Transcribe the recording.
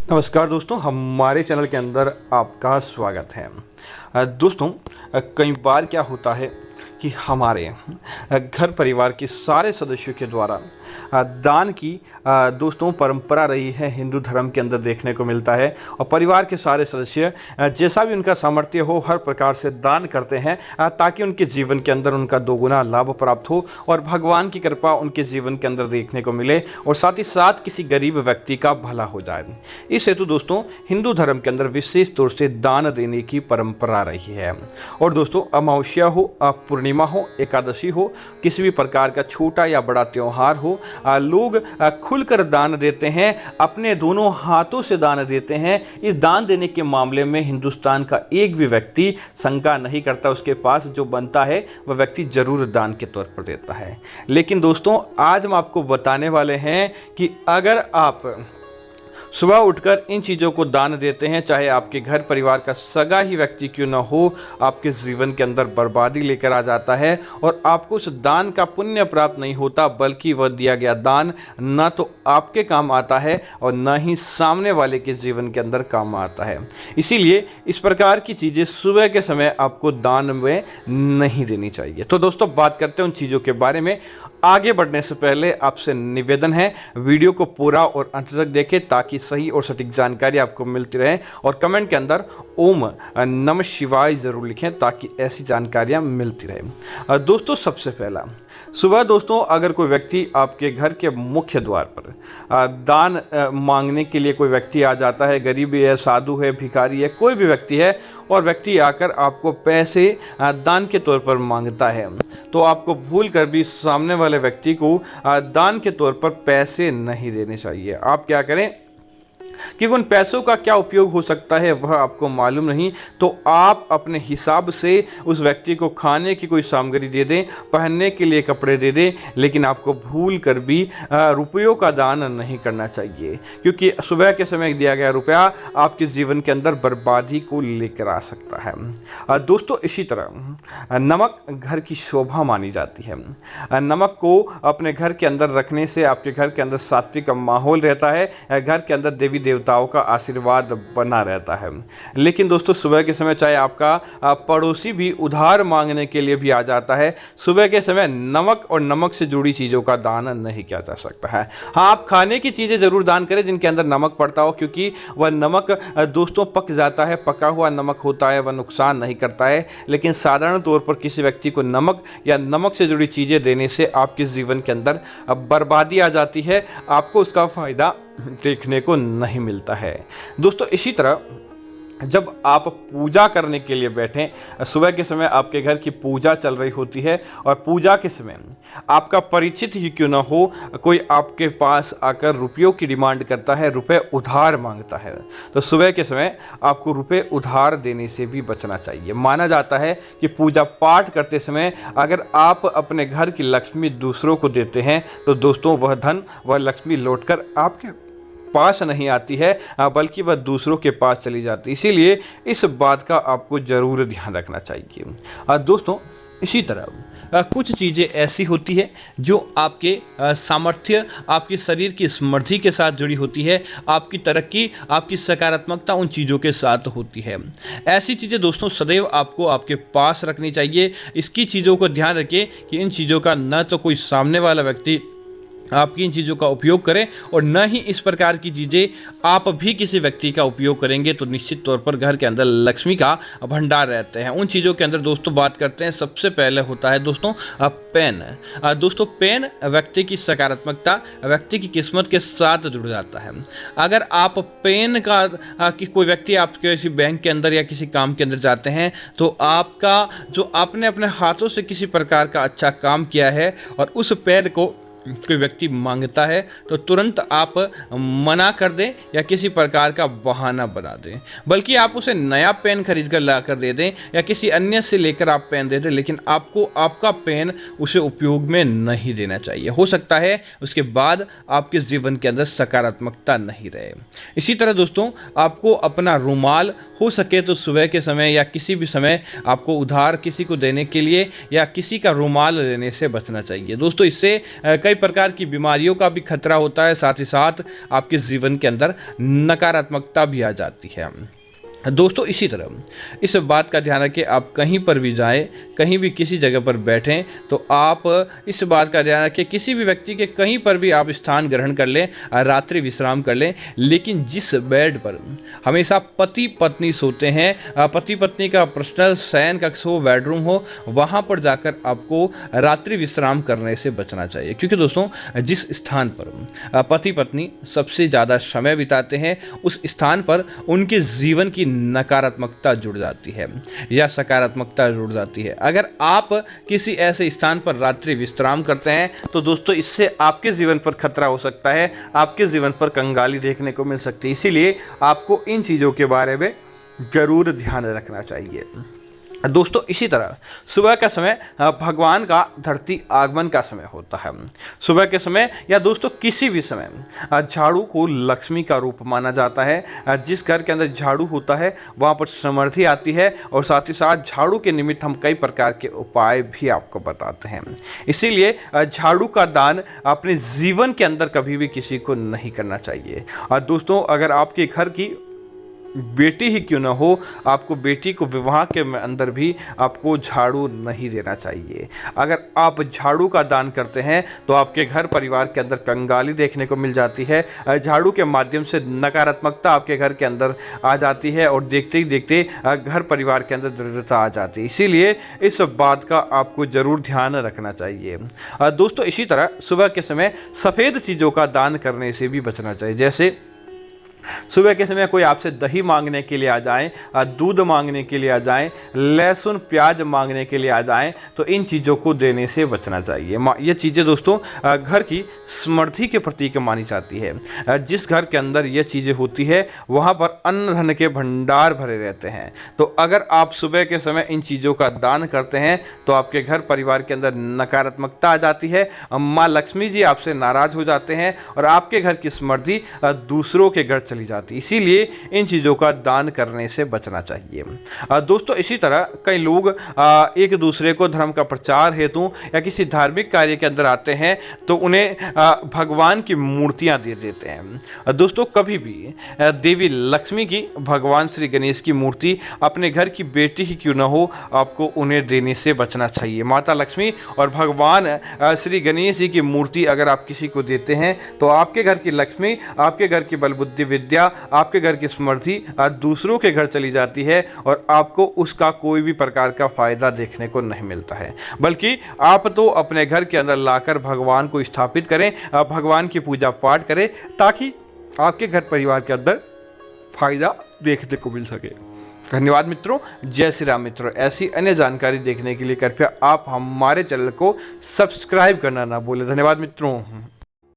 नमस्कार दोस्तों, हमारे चैनल के अंदर आपका स्वागत है। दोस्तों, कई बार क्या होता है कि हमारे घर परिवार के सारे सदस्यों के द्वारा दान की दोस्तों परंपरा रही है, हिंदू धर्म के अंदर देखने को मिलता है। और परिवार के सारे सदस्य जैसा भी उनका सामर्थ्य हो हर प्रकार से दान करते हैं ताकि उनके जीवन के अंदर उनका दोगुना लाभ प्राप्त हो और भगवान की कृपा उनके जीवन के अंदर देखने को मिले और साथ ही साथ किसी गरीब व्यक्ति का भला हो जाए। इस हेतु दोस्तों हिंदू धर्म के अंदर विशेष तौर से दान देने की परंपरा रही है। और दोस्तों, अमावस्या हो, पूर्णिमा हो, एकादशी हो, किसी भी प्रकार का छोटा या बड़ा त्यौहार हो, लोग खुलकर दान देते हैं, अपने दोनों हाथों से दान देते हैं। इस दान देने के मामले में हिंदुस्तान का एक भी व्यक्ति शंका नहीं करता, उसके पास जो बनता है वह व्यक्ति जरूर दान के तौर पर देता है। लेकिन दोस्तों, आज हम आपको बताने वाले हैं कि अगर आप सुबह उठकर इन चीज़ों को दान देते हैं, चाहे आपके घर परिवार का सगा ही व्यक्ति क्यों न हो, आपके जीवन के अंदर बर्बादी लेकर आ जाता है और आपको उस दान का पुण्य प्राप्त नहीं होता, बल्कि वह दिया गया दान न तो आपके काम आता है और न ही सामने वाले के जीवन के अंदर काम आता है। इसीलिए इस प्रकार की चीज़ें सुबह के समय आपको दान में नहीं देनी चाहिए। तो दोस्तों, बात करते हैं उन चीज़ों के बारे में। आगे बढ़ने से पहले आपसे निवेदन है, वीडियो को पूरा और अंत तक देखें ताकि सही और सटीक जानकारी आपको मिलती रहे और कमेंट के अंदर ओम नमः शिवाय ज़रूर लिखें ताकि ऐसी जानकारियां मिलती रहे। दोस्तों, सबसे पहला सुबह दोस्तों अगर कोई व्यक्ति आपके घर के मुख्य द्वार पर दान मांगने के लिए कोई व्यक्ति आ जाता है, गरीब है, साधु है, भिखारी है, कोई भी व्यक्ति है, और व्यक्ति आकर आपको पैसे दान के तौर पर मांगता है, तो आपको भूल कर भी सामने वाले व्यक्ति को दान के तौर पर पैसे नहीं देने चाहिए। आप क्या करें कि उन पैसों का क्या उपयोग हो सकता है वह आपको मालूम नहीं, तो आप अपने हिसाब से उस व्यक्ति को खाने की कोई सामग्री दे दें, पहनने के लिए कपड़े दे दें, लेकिन आपको भूल कर भी रुपयों का दान नहीं करना चाहिए, क्योंकि सुबह के समय दिया गया रुपया आपके जीवन के अंदर बर्बादी को लेकर आ सकता है। दोस्तों, इसी तरह नमक घर की शोभा मानी जाती है। नमक को अपने घर के अंदर रखने से आपके घर के अंदर सात्विक माहौल रहता है, घर के अंदर देवी देवताओं का आशीर्वाद बना रहता है। लेकिन दोस्तों, सुबह के समय चाहे आपका पड़ोसी भी उधार मांगने के लिए भी आ जाता है, सुबह के समय नमक और नमक से जुड़ी चीज़ों का दान नहीं किया जा सकता है। हाँ, आप खाने की चीज़ें ज़रूर दान करें जिनके अंदर नमक पड़ता हो, क्योंकि वह नमक दोस्तों पक जाता है, पका हुआ नमक होता है, वह नुकसान नहीं करता है। लेकिन साधारण तौर पर किसी व्यक्ति को नमक या नमक से जुड़ी चीज़ें देने से आपके जीवन के अंदर बर्बादी आ जाती है, आपको उसका फ़ायदा देखने को नहीं मिलता है। दोस्तों, इसी तरह जब आप पूजा करने के लिए बैठें, सुबह के समय आपके घर की पूजा चल रही होती है और पूजा के समय आपका परिचित ही क्यों ना हो, कोई आपके पास आकर रुपयों की डिमांड करता है, रुपए उधार मांगता है, तो सुबह के समय आपको रुपए उधार देने से भी बचना चाहिए। माना जाता है कि पूजा पाठ करते समय अगर आप अपने घर की लक्ष्मी दूसरों को देते हैं तो दोस्तों वह धन, वह लक्ष्मी लौटकर आपके पास नहीं आती है, बल्कि वह दूसरों के पास चली जाती है। इसीलिए इस बात का आपको ज़रूर ध्यान रखना चाहिए। दोस्तों, इसी तरह कुछ चीज़ें ऐसी होती है जो आपके सामर्थ्य, आपके शरीर की समृद्धि के साथ जुड़ी होती है, आपकी तरक्की, आपकी सकारात्मकता उन चीज़ों के साथ होती है। ऐसी चीज़ें दोस्तों सदैव आपको आपके पास रखनी चाहिए। इसकी चीज़ों को ध्यान रखें कि इन चीज़ों का न तो कोई सामने वाला व्यक्ति आपकी इन चीज़ों का उपयोग करें और न ही इस प्रकार की चीज़ें आप भी किसी व्यक्ति का उपयोग करेंगे, तो निश्चित तौर पर घर के अंदर लक्ष्मी का भंडार रहते हैं। उन चीज़ों के अंदर दोस्तों बात करते हैं, सबसे पहले होता है दोस्तों पेन। दोस्तों, पेन व्यक्ति की सकारात्मकता, व्यक्ति की किस्मत के साथ जुड़ जाता है। अगर आप पेन का कि कोई व्यक्ति आप किसी बैंक के अंदर या किसी काम के अंदर जाते हैं, तो आपका जो आपने अपने हाथों से किसी प्रकार का अच्छा काम किया है और उस पेन को कोई व्यक्ति मांगता है, तो तुरंत आप मना कर दें या किसी प्रकार का बहाना बना दें, बल्कि आप उसे नया पेन खरीद कर ला कर दे दें या किसी अन्य से लेकर आप पेन दे दें, लेकिन आपको आपका पेन उसे उपयोग में नहीं देना चाहिए। हो सकता है उसके बाद आपके जीवन के अंदर सकारात्मकता नहीं रहे। इसी तरह दोस्तों, आपको अपना रुमाल हो सके तो सुबह के समय या किसी भी समय आपको उधार किसी को देने के लिए या किसी का रुमाल लेने से बचना चाहिए। दोस्तों, इससे कई कई प्रकार की बीमारियों का भी खतरा होता है, साथ ही साथ आपके जीवन के अंदर नकारात्मकता भी आ जाती है। दोस्तों इसी तरह इस बात का ध्यान रखें, आप कहीं पर भी जाएं, कहीं भी किसी जगह पर बैठें तो आप इस बात का ध्यान रखें, किसी भी व्यक्ति के कहीं पर भी आप स्थान ग्रहण कर लें, रात्रि विश्राम कर लें, लेकिन जिस बेड पर हमेशा पति पत्नी सोते हैं, पति पत्नी का पर्सनल शयन कक्ष हो, बेडरूम हो, वहाँ पर जाकर आपको रात्रि विश्राम करने से बचना चाहिए। क्योंकि दोस्तों जिस स्थान पर पति पत्नी सबसे ज़्यादा समय बिताते हैं, उस स्थान पर उनके जीवन की नकारात्मकता जुड़ जाती है या सकारात्मकता जुड़ जाती है। अगर आप किसी ऐसे स्थान पर रात्रि विश्राम करते हैं तो दोस्तों इससे आपके जीवन पर खतरा हो सकता है, आपके जीवन पर कंगाली देखने को मिल सकती है। इसीलिए आपको इन चीज़ों के बारे में जरूर ध्यान रखना चाहिए। दोस्तों इसी तरह सुबह का समय भगवान का धरती आगमन का समय होता है। सुबह के समय या दोस्तों किसी भी समय झाड़ू को लक्ष्मी का रूप माना जाता है। जिस घर के अंदर झाड़ू होता है वहाँ पर समृद्धि आती है, और साथ ही साथ झाड़ू के निमित्त हम कई प्रकार के उपाय भी आपको बताते हैं। इसीलिए झाड़ू का दान अपने जीवन के अंदर कभी भी किसी को नहीं करना चाहिए। और दोस्तों अगर आपके घर की बेटी ही क्यों ना हो, आपको बेटी को विवाह के अंदर भी आपको झाड़ू नहीं देना चाहिए। अगर आप झाड़ू का दान करते हैं तो आपके घर परिवार के अंदर कंगाली देखने को मिल जाती है। झाड़ू के माध्यम से नकारात्मकता आपके घर के अंदर आ जाती है और देखते ही देखते घर परिवार के अंदर दरिद्रता आ जाती है। इसीलिए इस बात का आपको ज़रूर ध्यान रखना चाहिए। दोस्तों इसी तरह सुबह के समय सफ़ेद चीज़ों का दान करने से भी बचना चाहिए। जैसे सुबह के समय कोई आपसे दही मांगने के लिए आ जाएं, दूध मांगने के लिए आ जाएं, लहसुन प्याज मांगने के लिए आ जाएं, तो इन चीज़ों को देने से बचना चाहिए। ये चीज़ें दोस्तों घर की समृद्धि के प्रतीक मानी जाती है। जिस घर के अंदर ये चीज़ें होती है वहाँ पर अन्न धन के भंडार भरे रहते हैं। तो अगर आप सुबह के समय इन चीज़ों का दान करते हैं तो आपके घर परिवार के अंदर नकारात्मकता आ जाती है, माँ लक्ष्मी जी आपसे नाराज़ हो जाते हैं और आपके घर की समृद्धि दूसरों के घर चली जाती। इसीलिए इन चीज़ों का दान करने से बचना चाहिए। दोस्तों इसी तरह कई लोग एक दूसरे को धर्म का प्रचार हेतु या किसी धार्मिक कार्य के अंदर आते हैं तो उन्हें भगवान की मूर्तियां दे देते हैं। दोस्तों कभी भी देवी लक्ष्मी की, भगवान श्री गणेश की मूर्ति अपने घर की बेटी ही क्यों न हो, आपको उन्हें देने से बचना चाहिए। माता लक्ष्मी और भगवान श्री गणेश जी की मूर्ति अगर आप किसी को देते हैं तो आपके घर की लक्ष्मी, आपके घर की बलबुद्धि विद्या, आपके घर की समृद्धि दूसरों के घर चली जाती है और आपको उसका कोई भी प्रकार का फायदा देखने को नहीं मिलता है। बल्कि आप तो अपने घर के अंदर लाकर भगवान को स्थापित करें, भगवान की पूजा पाठ करें, ताकि आपके घर परिवार के अंदर फायदा देखने को मिल सके। धन्यवाद मित्रों। जय श्री राम मित्रों। ऐसी अन्य जानकारी देखने के लिए कृपया आप हमारे चैनल को सब्सक्राइब करना ना भूलें। धन्यवाद मित्रों।